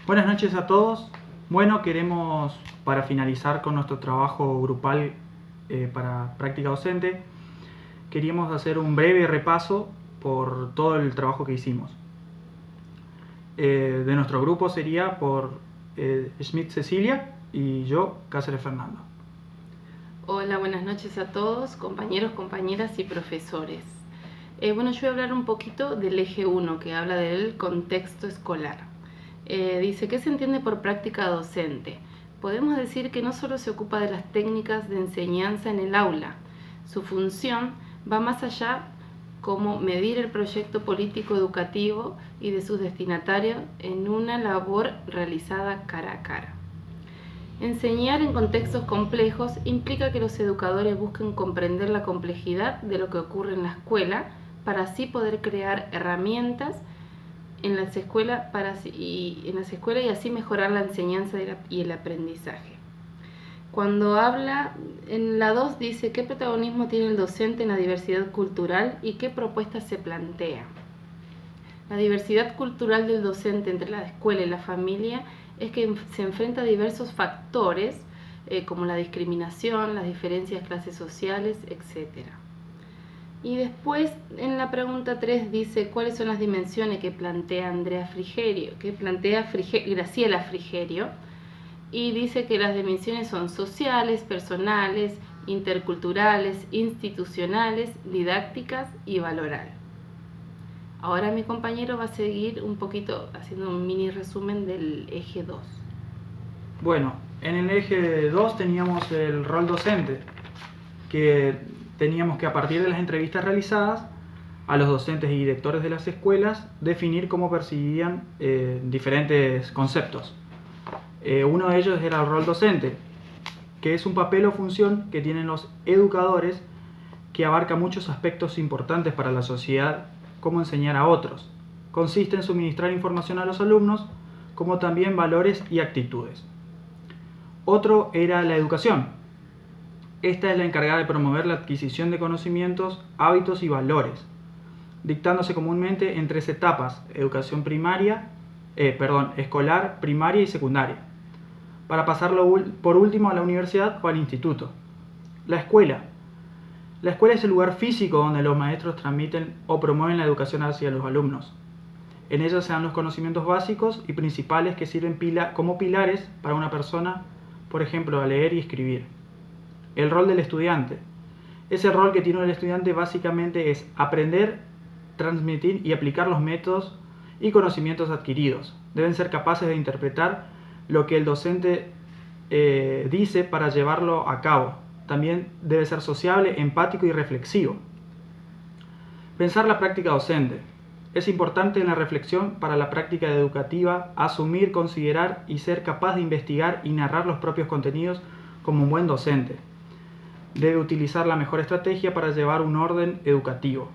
Buenas noches a todos. Bueno, queremos, para finalizar con nuestro trabajo grupal para práctica docente, queríamos hacer un breve repaso por todo el trabajo que hicimos. De nuestro grupo sería por Schmidt Cecilia y yo, Cáceres Fernando. Hola, buenas noches a todos, compañeros, compañeras y profesores. Yo voy a hablar un poquito del eje 1, que habla del contexto escolar. Dice, ¿qué se entiende por práctica docente? Podemos decir que no solo se ocupa de las técnicas de enseñanza en el aula, su función va más allá, como medir el proyecto político educativo y de sus destinatarios en una labor realizada cara a cara. Enseñar en contextos complejos implica que los educadores busquen comprender la complejidad de lo que ocurre en la escuela para así poder crear herramientas en las escuelas y así mejorar la enseñanza y el aprendizaje. Cuando habla en la 2 dice qué protagonismo tiene el docente en la diversidad cultural y qué propuestas se plantea. La diversidad cultural del docente entre la escuela y la familia es que se enfrenta a diversos factores como la discriminación, las diferencias de clases sociales, etc. Y después en la pregunta 3 dice cuáles son las dimensiones que plantea Graciela Frigerio, y dice que las dimensiones son sociales, personales, interculturales, institucionales, didácticas y valoral. Ahora mi compañero va a seguir un poquito haciendo un mini resumen del eje 2. Bueno, en el eje 2 teníamos el rol docente, que teníamos que a partir de las entrevistas realizadas a los docentes y directores de las escuelas definir cómo percibían diferentes conceptos. Uno de ellos era el rol docente, que es un papel o función que tienen los educadores que abarca muchos aspectos importantes para la sociedad, como enseñar a otros. Consiste en suministrar información a los alumnos, como también valores y actitudes. Otro era la educación. Esta es la encargada de promover la adquisición de conocimientos, hábitos y valores, dictándose comúnmente en 3 etapas: educación escolar, primaria y secundaria, para pasarlo por último a la universidad o al instituto. La escuela. La escuela es el lugar físico donde los maestros transmiten o promueven la educación hacia los alumnos. En ella se dan los conocimientos básicos y principales que sirven como pilares para una persona, por ejemplo, a leer y escribir. El rol del estudiante. Ese rol que tiene el estudiante básicamente es aprender, transmitir y aplicar los métodos y conocimientos adquiridos. Deben ser capaces de interpretar lo que el docente dice para llevarlo a cabo. También debe ser sociable, empático y reflexivo. Pensar la práctica docente. Es importante en la reflexión para la práctica educativa asumir, considerar y ser capaz de investigar y narrar los propios contenidos como un buen docente. Debe utilizar la mejor estrategia para llevar un orden educativo.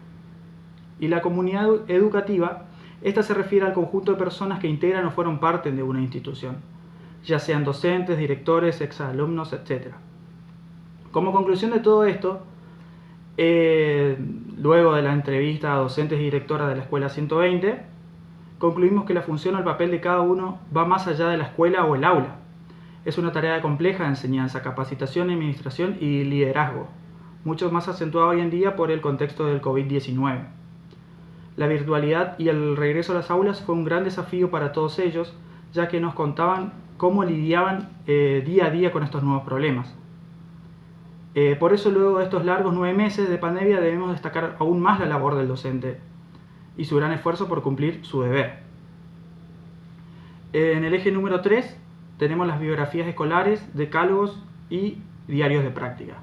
Y la comunidad educativa, esta se refiere al conjunto de personas que integran o fueron parte de una institución, ya sean docentes, directores, exalumnos, etc. Como conclusión de todo esto, luego de la entrevista a docentes y directoras de la Escuela 120, concluimos que la función o el papel de cada uno va más allá de la escuela o el aula. Es una tarea compleja de enseñanza, capacitación, administración y liderazgo, mucho más acentuado hoy en día por el contexto del COVID-19. La virtualidad y el regreso a las aulas fue un gran desafío para todos ellos, ya que nos contaban cómo lidiaban día a día con estos nuevos problemas. Por eso, luego de estos largos 9 meses de pandemia, debemos destacar aún más la labor del docente y su gran esfuerzo por cumplir su deber. En el eje número 3 tenemos las biografías escolares, decálogos y diarios de práctica.